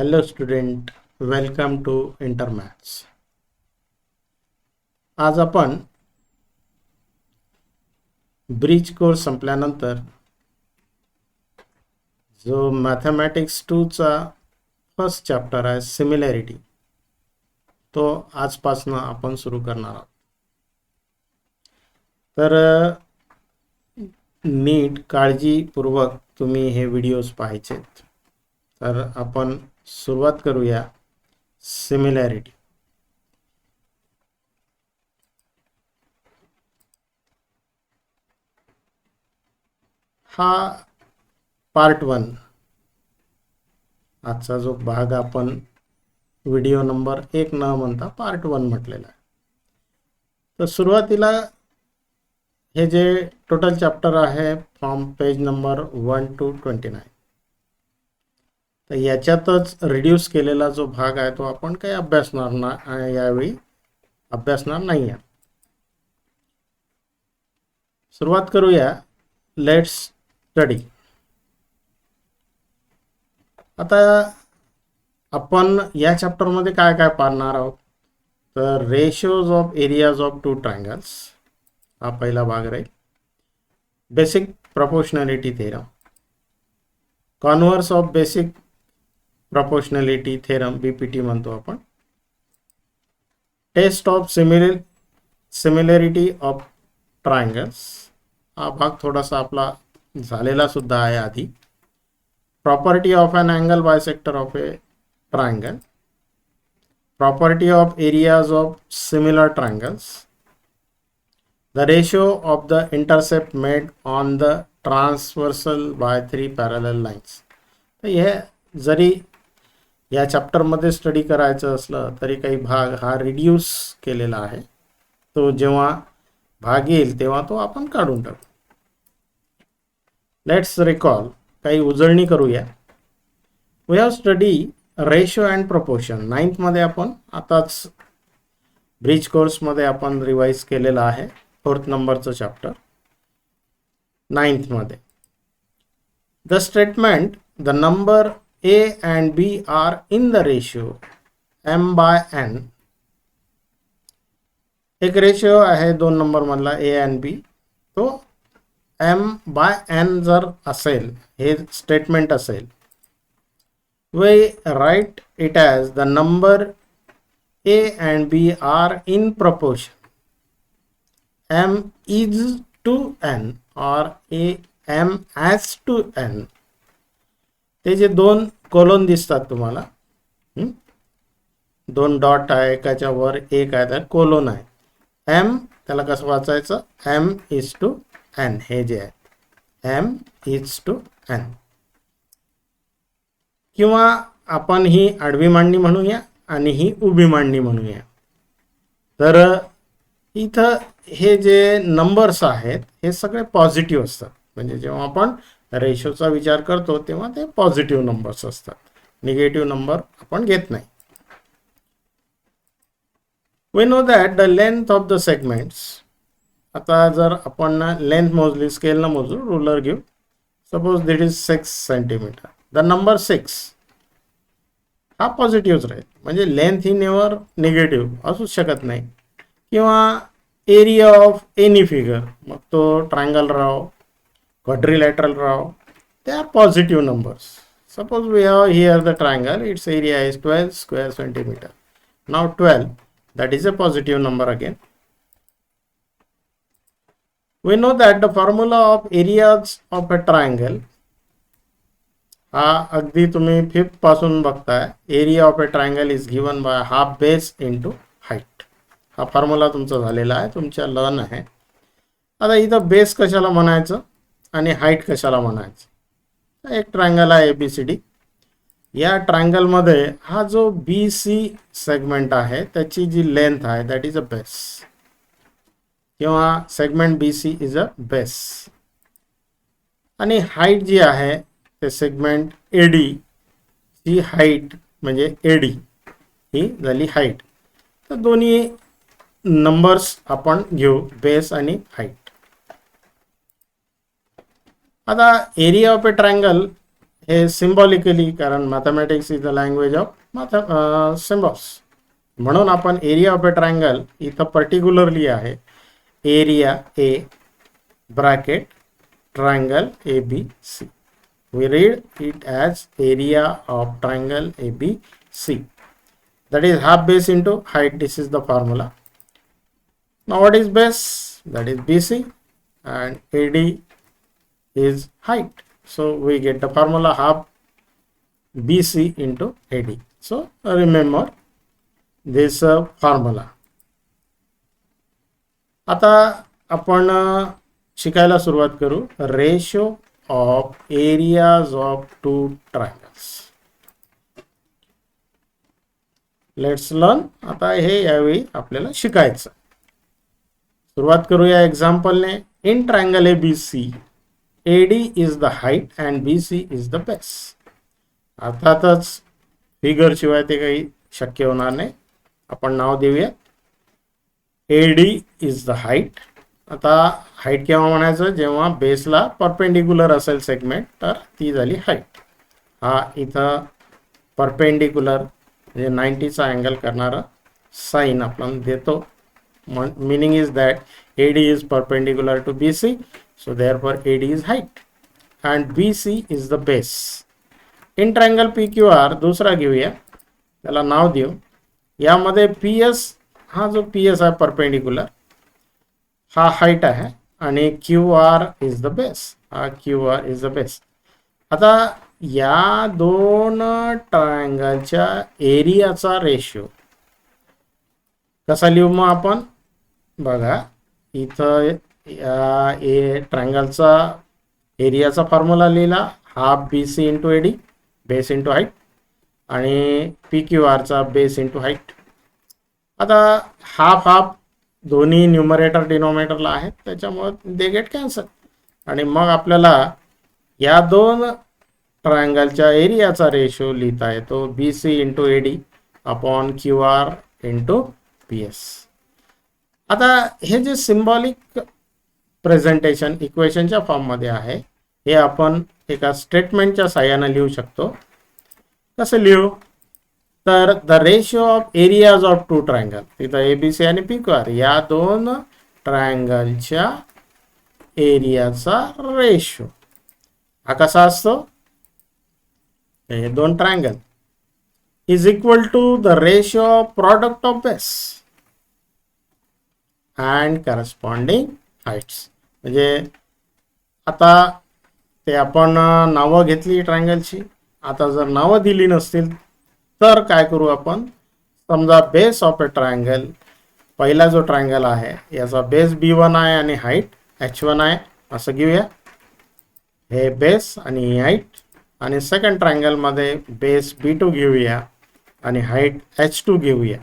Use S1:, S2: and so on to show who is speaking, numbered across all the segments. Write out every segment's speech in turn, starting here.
S1: Hello student, welcome to Intermaths. आज आपण bridge course संपल्यानंतर जो मॅथमॅटिक्स 2 चा फर्स्ट चॅप्टर आहे सिमिलॅरिटी, तो आजपासून आपण सुरू करणार आहोत. तर नीट काळजीपूर्वक तुम्ही हे व्हिडिओज पाहायचेत. तर आपण सुरुवात करूया सिमिलॅरिटी. हा पार्ट 1 आजचा जो भाग आपण व्हिडिओ नंबर 1 न म्हणता पार्ट 1 म्हटलेला आहे. तर सुरुवातीला हे जे टोटल चॅप्टर आहे फ्रॉम पेज नंबर 1 to 29, तर याच्यातच रिड्यूस केलेला जो भाग आहे तो आपण काही अभ्यासणार नाही, यावेळी अभ्यासणार नाही आहे. सुरुवात करूया. Let's study. आता आपण या चॅप्टरमध्ये काय काय पाहणार आहोत, तर ratios of areas of two triangles हा पहिला भाग राहील. Basic proportionality theorem, converse of basic proportionality theorem BPT म्हणतो आपण. Test of similarity of triangles हा भाग थोडासा आपला झालेला सुद्धा आहे आधी. Property of an angle bisector of a triangle, property of areas of similar triangles, the ratio of the intercept made on the transversal by 3 parallel lines. तर हे जरी या चॅप्टरमध्ये स्टडी करायचं असलं तरी काही भाग हा रिड्यूस केलेला आहे. तो जेव्हा भाग येईल तेव्हा तो आपण काढून टाकू. लेट्स रिकॉल, काही उजळणी करूया. We have study ratio and proportion 9th मध्ये आपण आताच ब्रिज कोर्समध्ये आपण रिवाइज केलेला आहे. 4th नंबरचं चॅप्टर 9th मध्ये. The statement the number a and b are in the ratio m/n. एक रेशिओ आहे 2 नंबर मधला ए अँड बी, तो m/n जर असेल, हे स्टेटमेंट असेल, we write it as the number a and b are in proportion m is to n or a m as to n. ते जे 2 कोलन दिसतात तुम्हाला, 2 डॉट आहे, एकाच्या वर एक आहे, तर कोलन आहे. m त्याला कसं वाचायचं, m is to n. हे जे आहे m is to n. किंवा आपण ही आडवी मांडणी म्हणूया आणि ही उभी मांडणी म्हणूया. तर इथं हे जे नंबर्स आहेत हे सगळे पॉझिटिव्ह असतात. म्हणजे जेव्हा आपण रेशोचा विचार करतो तेव्हा ते पॉझिटिव्ह नंबर्स असतात. निगेटिव्ह नंबर आपण घेत नाही. We know that the length of the segments. आता जर आपण लेंथ मोजली, स्केलनं मोजू, रुलर घेऊ. Suppose that is 6 centimetre. The number 6 हा पॉझिटिव्हच राहील. म्हणजे लेंथ ही नेवर निगेटिव्ह असूच शकत नाही. किंवा एरिया ऑफ एनी फिगर, मग तो ट्रायंगल राहो, क्वाड्रिलॅटरल राहो, ते are positive numbers. Suppose we have here the triangle, it's area is 12 square centimetre. नाव 12, that is a positive number again. We know that the formula of areas of a triangle हा अगदी तुम्ही 5th पासून बघताय. Area of A triangle is given by half base into height. हा formula तुमचा झालेला आहे, तुमच्या लर्न आहे. आता इथं बेस कशाला म्हणायचं आणि हाईट कशाला म्हणायचं. एक ट्रायंगल आहे ABCD. या ट्रायंगलमध्ये हा जो BC सेगमेंट आहे त्याची जी लेंथ आहे दॅट इज अ बेस, किंवा segment BC is a base. आणि हाईट जी आहे ते सेगमेंट AD ही हाईट, म्हणजे AD ही झाली हाईट. तर दोन्ही नंबर्स आपण घेऊ, बेस आणि हाईट. आता एरिया ऑफ ए ट्रायंगल हे सिम्बॉलिकली, कारण mathematics is the language of symbols, म्हणून आपण एरिया ऑफ ए ट्रायंगल इथं पर्टिक्युलरली आहे area A bracket triangle ABC. We read it as area of triangle ABC. That is half base into height. This is the formula. Now what is base? That is BC, and AD is height. So we get the formula half BC into AD. So remember this formula. आता आपण शिकायला सुरुवात करू ratio of areas of two triangles. Let's learn. आता हे यावेळी आपल्याला शिकायचं. सुरुवात करूया एक्झाम्पलने. In triangle ABC AD is the height and BC is the base. अर्थातच फिगर शिवाय ते काही शक्य होणार नाही. आपण नाव देऊया AD इज द हाईट. आता हाईट केव्हा म्हणायचं? जेव्हा बेसला परपेंडिक्युलर असेल सेगमेंट, तर ती झाली हाईट. हा इथं परपेंडिक्युलर म्हणजे 90चा अँगल करणारा साईन आपण देतो. meaning is that AD is perpendicular to BC, so therefore AD is height and BC is the base. In triangle PQR दुसरा घेऊया, त्याला नाव देऊ. यामध्ये PS, हा जो PS आहे परपेंडिक्युलर, हा हाईट आहे आणि QR इज द बेस. हा QR इज द बेस. आता या दोन ट्रायंगलच्या एरियाचा रेशो कसा लिहू मग आपण? बघा इथं ट्रायंगलचा एरियाचा फॉर्म्युला लिहिला half BC into AD, base into height, आणि PQRचा बेस इंटू हाईट. आता हाफ हाफ दोन्ही न्यूमरेटर डिनोमिनेटरला आहेत, त्याच्यामुळे दे गेट कॅन्सल. आणि मग आपल्याला या दोन ट्रायंगलच्या एरियाचा रेशो लिहिता येतो BC into AD upon QR into PS. आता हे जे सिम्बॉलिक प्रेझेंटेशन इक्वेशनच्या फॉर्ममध्ये आहे, हे आपण एका स्टेटमेंटच्या साहाय्याने लिहू शकतो. कसं लिहू? तर the ratio of areas of two triangle, तिथं ABC आणि PQR या दोन ट्रायंगलच्या एरियाचा रेशो हा कसा असतो? हे दोन triangle is equal to the ratio of product of base and corresponding heights. म्हणजे आता ते आपण नावं घेतली ट्रायंगलची. आता जर नावं दिली नसतील तर काय करू आपण? समजा बेस ऑफ ए ट्रायंगल, पहिला जो ट्रायंगल आहे याचा बेस B1 आहे आणि हाईट H1 आहे असं घेऊया. हे बेस आणि हाईट. आणि सेकंड ट्रायंगलमध्ये बेस B2 घेऊया आणि हाईट H2 घेऊया.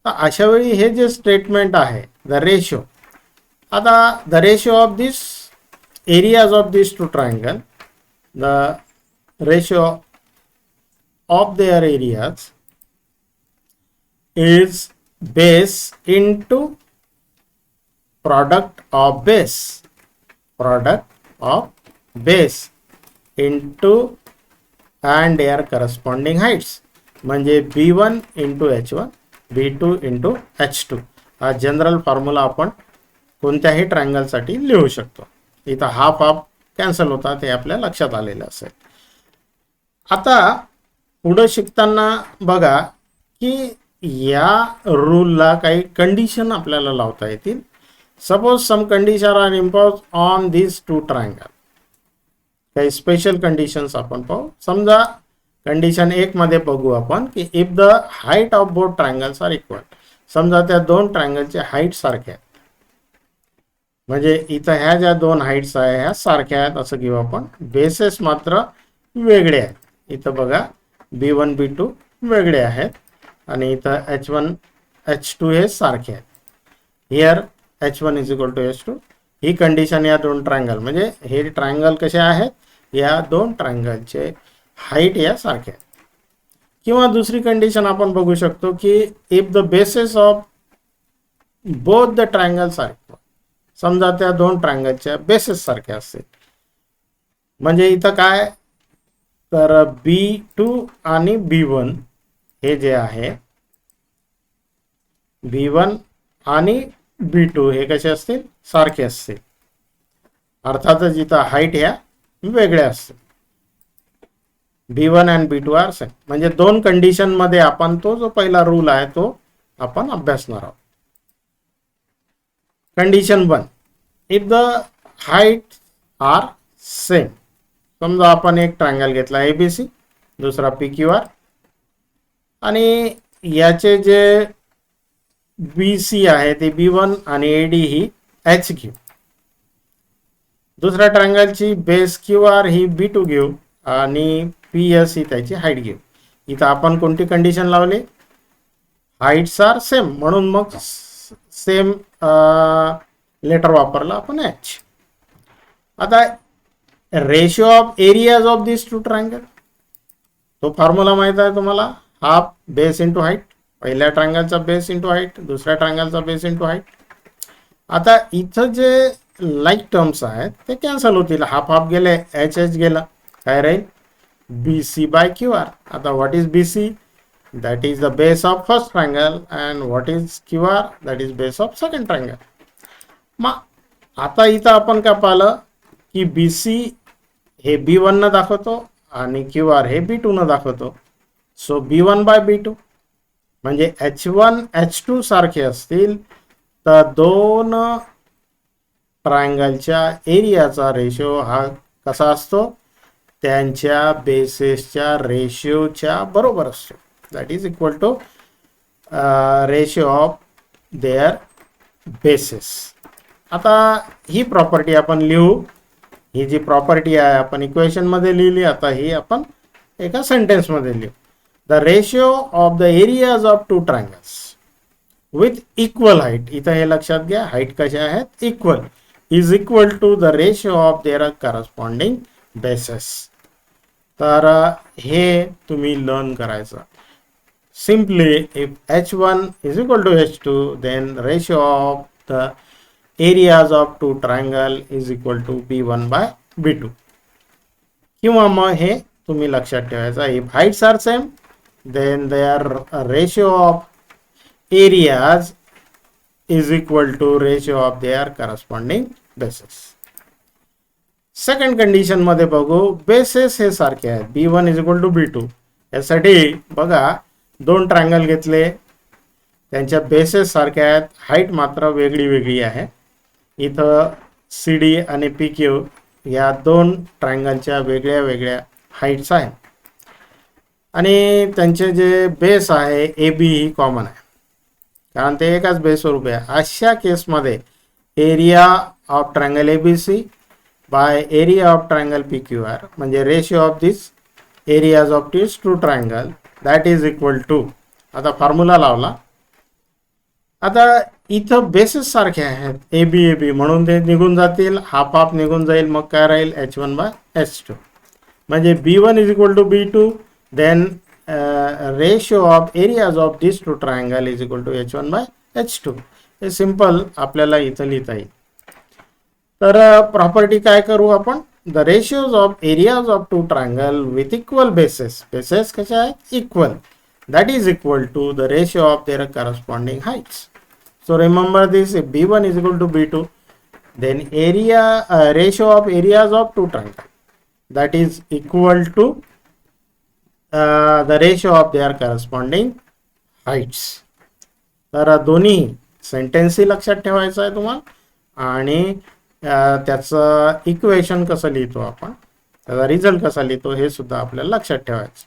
S1: तर अशा वेळी हे जे स्टेटमेंट आहे द रेशो, आता the ratio of this areas of this two triangle, the ratio of their areas is base into product of base into and their corresponding heights. म्हणजे B1 into H1 B2 into H2 हा general formula आपण कोणत्याही ट्रायंगलसाठी लिहू शकतो. इथं half half cancel होतात हे आपल्या लक्षात आलेलं असेल. आता पुढे शिकताना बघा की या रूलला काही कंडिशन आपल्याला लावता येतील. Suppose some condition are impose on this two triangle. काही स्पेशल कंडिशन्स आपण पाहू. समजा कंडिशन 1 मध्ये बघू आपण की if the height of both triangles are equal. समजा त्या दोन ट्रायंगलचे हाईट सारखे आहेत, म्हणजे इथं ह्या ज्या दोन हाईट्स आहे ह्या सारख्या आहेत असं घेऊ आपण. बेसेस मात्र वेगळे आहेत. इथं बघा B1 B2 वेगळे आहेत आणि इथं H1 H2 हे सारखे आहेत. Here H1 is equal to H2. ही कंडिशन या दोन ट्रायंगल, म्हणजे हे ट्रायंगल कसे आहेत? या दोन ट्रायंगलचे हाईट या सारखे आहेत. किंवा दुसरी कंडिशन आपण बघू शकतो की if the bases of both the triangles are equal. समजा त्या दोन ट्रायंगलच्या बेसेस सारखे असतील, म्हणजे इथं काय तर B2 आणि B1 हे जे आहे B1 आणि B2 हे कसे असतील, सारखे असतील. अर्थातच इथं हाईट ह्या वेगळ्या असतील. B1 आणि B2 आर सेम. म्हणजे दोन कंडिशन मध्ये आपण तो जो पहिला रूल आहे तो आपण अभ्यासणार आहोत. Condition 1, if the height are same. समजा आपण एक ट्रायंगल घेतला ABC, दुसरा PQR, आणि याचे जे BC आहे ते B1 आणि AD ही H घेऊ. दुसऱ्या ट्रायंगलची बेस QR ही B2 घेऊ आणि PS ही त्याची हाईट घेऊ. इथं आपण कोणती कंडिशन लावली, हाईट्स आर सेम, म्हणून मग सेम लेटर वापरला आपण H. आता ratio of areas of this two triangle, तो फॉर्म्युला माहित आहे तुम्हाला, हाफ बेस इंटू हाईट. पहिल्या ट्रायंगलचा बेस इंटू हाईट, दुसऱ्या ट्रायंगलचा बेस इंटू हाईट. आता इथं जे लाईक टर्म्स आहेत ते कॅन्सल होतील, हाफ हाफ गेले, एच एच गेला, काय राहील BC बाय QR. आता what is BC, that is the base of first triangle, and what is QR, that is base of second triangle. मग आता इथं आपण काय पाहिलं की BC हे B1 न दाखवतो आणि QR हे B2 न दाखवतो. सो B1 बाय B2 म्हणजे H1 H2 सारखे असतील तर दोन ट्रायंगलच्या एरियाचा रेशो हा कसा असतो, त्यांच्या बेसेसच्या रेशिओच्या बरोबर असतो. That is equal to ratio of their bases. आता ही प्रॉपर्टी आपण लिहू. ही जी प्रॉपर्टी आहे आपण इक्वेशन मध्ये लिहिली, आता ही आपण एका सेंटेन्स मध्ये लिहू. The ratio of the areas of two triangles with equal height, इथं हे लक्षात घ्या, हाईट कशा आहेत, equal, is equal to the ratio of their corresponding bases. तर हे तुम्ही लर्न करायचं. Simply, if H1 is equal to H2, then ratio of the areas of two triangle is equal to B1 by B2. किंवा मग हे तुम्ही लक्षात ठेवायचं, if heights are same, then their ratio of areas is equal to ratio of their corresponding bases. Second condition मध्ये बघू, bases हे सारखे आहेत, B1 is equal to B2. यासाठी बघा, दोन ट्रायंगल घेतले, त्यांच्या बेसेस सारखे आहेत, हाईट मात्र वेगळी वेगळी आहे. इथं CD आणि PQ या दोन ट्रायंगलच्या वेगळ्या वेगळ्या हाईट्स आहेत आणि त्यांचे जे बेस आहे AB ही कॉमन आहे, कारण ते एकाच बेसवर उभे आहे. अशा केसमध्ये area of triangle ABC by area of triangle PQR म्हणजे ratio of this areas of this two triangle, that is equal to, आता फॉर्म्युला लावला. आता इथं बेसेस सारखे आहेत AB म्हणून ते निघून जातील, हाफ हाफ निघून जाईल, मग काय राहील H1 बाय H2. म्हणजे B1 is equal to B2, then ratio of areas of this two triangle is equal to H1 by H2. हे सिंपल आपल्याला इथं लिहिता येईल. तर प्रॉपर्टी काय करू आपण, the ratios of areas of two triangle with equal bases, bases कसे आहेत, equal, that is equal to the ratio of their corresponding heights. So remember this, if B1 is equal to B2, then area ratio of areas of two triangles, that is equal to the ratio of their corresponding heights. तर दोन्ही sentence लक्षात ठेवायचं आहे तुम्हाला आणि त्याचं equation कसं लिहितो आपण, त्याचा रिझल्ट कसा लिहितो हे सुद्धा आपल्याला लक्षात ठेवायचं.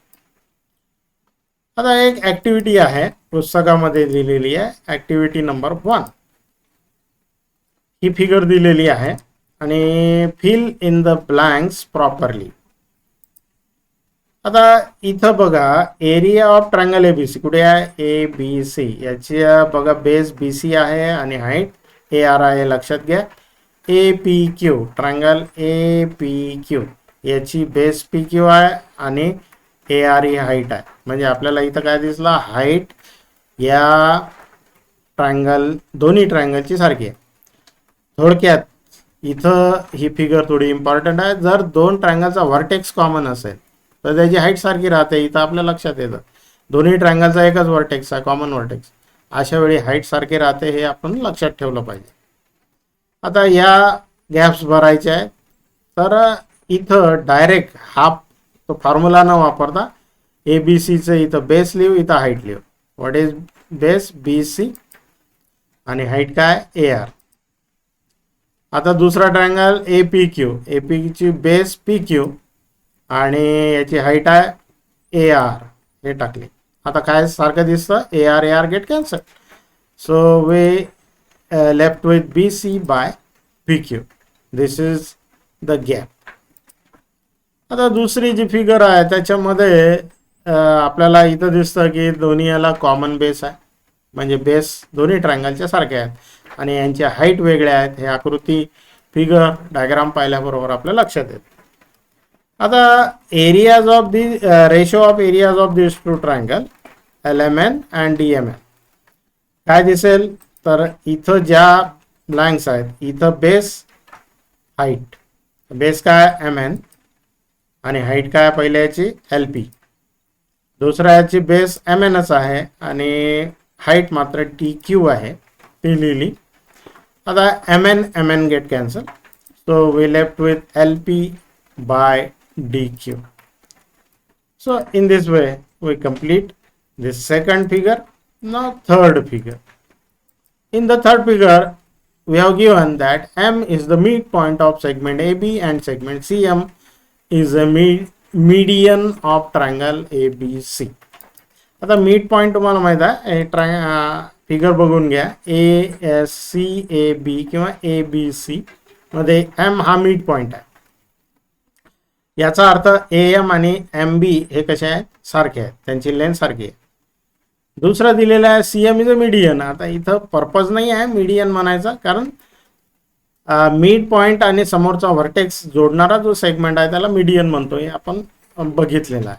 S1: आता एक ऍक्टिव्हिटी आहे पुस्तकामध्ये दिलेली आहे, ऍक्टिव्हिटी नंबर 1. ही फिगर दिलेली आहे आणि fill in the blanks properly. आता इथं बघा, एरिया ऑफ ट्रायंगल ABC कुठे आहे, ABC, याची बघा बेस BC आहे आणि हाईट AR आहे, लक्षात घ्या. APQ ट्रायंगल APQ याची बेस PQ आहे आणि AR ही हाईट आहे. म्हणजे आपल्याला इथं काय दिसला, हाईट या ट्रायंगल दोन्ही ट्रायंगलची सारखी आहे. थोडक्यात इथं ही फिगर थोडी इम्पॉर्टंट आहे. जर दोन ट्रायंगलचा व्हर्टेक्स कॉमन असेल तर त्याची हाईट सारखी राहते. इथं आपल्या लक्षात येतं दोन्ही ट्रायंगलचा एकच व्हर्टेक्स आहे, कॉमन व्हर्टेक्स. अशा वेळी हाईट सारखी राहते, हे आपण लक्षात ठेवलं पाहिजे. आता या गॅप्स भरायचे आहेत. तर इथं डायरेक्ट हा तो फॉर्म्युला न वापरता ABCचं इथं बेस लिहू, इथं हाईट लिहू. What is base? BC आणि हाईट काय? AR. आता दुसरा ट्रायंगल APQ, APची बेस PQ आणि याची हाईट आहे AR, हे टाकले. आता काय सारखं दिसतं? AR get cancel. So we left with BC by PQ. This is the gap. आता दुसरी जी फिगर आहे त्याच्यामध्ये आपल्याला इथं दिसतं की दोन्ही याला कॉमन बेस आहे, म्हणजे बेस दोन्ही ट्रायंगलच्या सारखे आहेत आणि यांची हाईट वेगळ्या आहेत. हे आकृती फिगर डायग्राम पाहिल्याबरोबर आपल्या लक्षात येतं. आता areas of the ratio of areas of this two triangle LMN and DMN काय दिसेल? तर इथं ज्या ब्लँक्स आहेत, इथं बेस हाईट, बेस काय? MN आणि हाईट काय? पहिल्याची LP. दुसऱ्या याची बेस MNच आहे आणि हाईट मात्र TQ आहे, ती लिहिली. आता MN get cancel. So we left with LP by DQ. So in this way we complete this second figure. Now third figure. In the third figure we have given that M is the midpoint of segment AB and segment CM is a median of triangle ABC. आता mid point तुम्हाला माहित आहे, figure बघून घ्या. ASCAB किंवा ABC मध्ये M हा mid point आहे. याचा अर्थ AM आणि MB हे कसे आहेत? सारखे आहेत, त्यांची लेंथ सारखी आहे. दुसरा दिलेला आहे CM इज अ मीडियन. आता इथं पर्पज नाही आहे मीडियन म्हणायचा, कारण मिड पॉइंट आणि समोरचा व्हर्टेक्स जोडणारा जो सेगमेंट आहे त्याला मीडियन म्हणतो, हे आपण बघितलेलं आहे.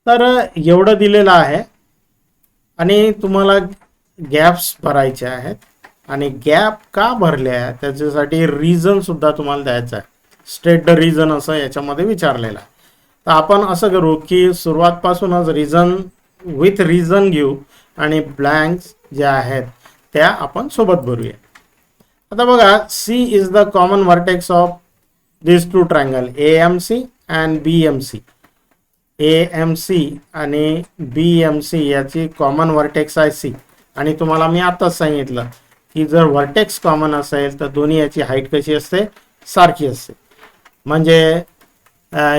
S1: तर एवढं दिलेलं आहे आणि तुम्हाला गॅप्स भरायचे आहेत आणि गॅप का भरले आहे त्याच्यासाठी रिझन सुद्धा तुम्हाला द्यायचं आहे. स्टेट द रिझन असं याच्यामध्ये विचारलेलं आहे. तर आपण असं करू की सुरुवातपासूनच रिझन विथ रिझन घेऊ आणि ब्लँक्स ज्या आहेत त्या आपण सोबत भरूया. आता बघा, C is the common vertex of this two triangle AMC and BMC. AMC आणि BMC याची कॉमन व्हर्टेक्स आहे C. आणि तुम्हाला मी आताच सांगितलं की जर व्हर्टेक्स कॉमन असेल तर दोन्ही याची हाईट कशी असते? सारखी असते. म्हणजे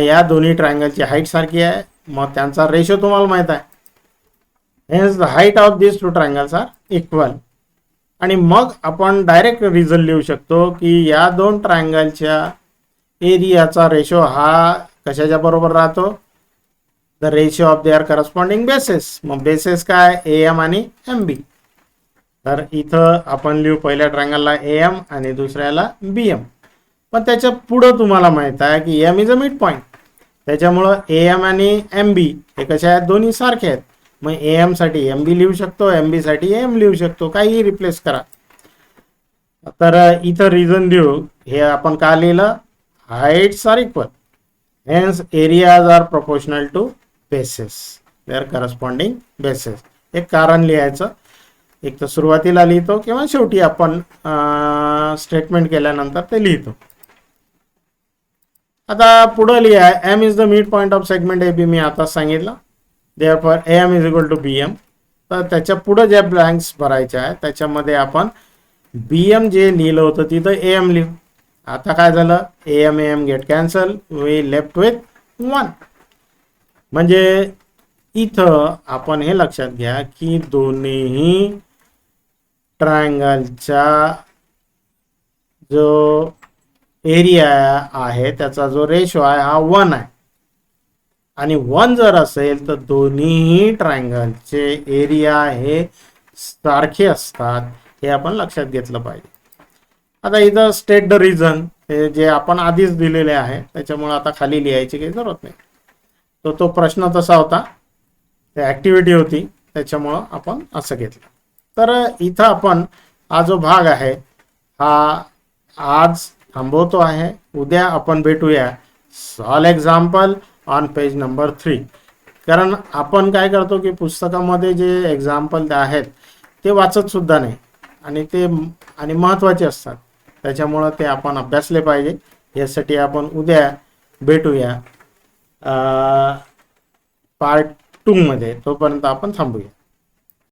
S1: या दोन्ही ट्रायंगलची हाईट सारखी आहे, मग त्यांचा रेशो तुम्हाला माहित आहे. Hence the height of this two triangles are equal. आणि मग आपण डायरेक्ट रिझल्ट लिहू शकतो की या दोन ट्रायंगलच्या एरियाचा रेशो हा कशाच्या बरोबर राहतो? The ratio of their corresponding bases. मग बेसेस काय? AM आणि MB. तर इथं आपण लिहू पहिल्या ट्रायंगलला AM आणि दुसऱ्याला BM. पण त्याच्या पुढं तुम्हाला माहित आहे की M is a mid point, त्याच्यामुळं AM आणि MB हे कसे आहेत? दोन्ही सारखे आहेत. मग AM साठी MB लिहू शकतो, MB साठी AM लिहू शकतो, काही रिप्लेस करा. तर इथं रिझन देऊ, हे आपण का लिहिलं? Heights are equal, hence areas are proportional to bases, their corresponding bases. एक कारण लिहायचं, एक तर सुरुवातीला लिहितो किंवा शेवटी आपण स्टेटमेंट केल्यानंतर ते लिहितो. आता पुढे लिहा, M is the mid point of segment AB. मी आता सांगितलं, therefore AM is equal to BM. तर त्याच्या पुढे ज्या ब्लँक्स भरायच्या आहेत त्याच्यामध्ये आपण BM जे लिहिलं होतं तिथं AM लिहू. आता काय झालं? AM get cancel, we left with 1. म्हणजे इथं आपण हे लक्षात घ्या की दोन्ही ट्रायंगलचा जो एरिया आहे त्याचा जो रेशो आहे हा 1 आहे. आणि 1 जर असेल तर दोन्ही ट्रायंगलचे एरिया हे सारखे असतात, हे आपण लक्षात घेतलं पाहिजे. आता इथं स्टेट द रिझन, हे जे आपण आधीच दिलेले आहे त्याच्यामुळे आता खाली लिहायची काही जरूरत नाही. तो प्रश्न तसा होता, ते ॲक्टिव्हिटी होती, त्याच्यामुळं आपण असं घेतलं. तर इथं आपण हा जो भाग आहे हा आज थांबवतो आहे. उद्या आपण भेटूया solve example on page number 3. कारण आपण काय करतो की पुस्तकामध्ये जे एक्झाम्पल आहेत ते वाचत सुद्धा नाही आणि महत्त्वाचे असतात, त्याच्यामुळं ते आपण अभ्यासले पाहिजे. यासाठी आपण उद्या भेटूया पार्ट 2 मध्ये. तोपर्यंत आपण थांबूया.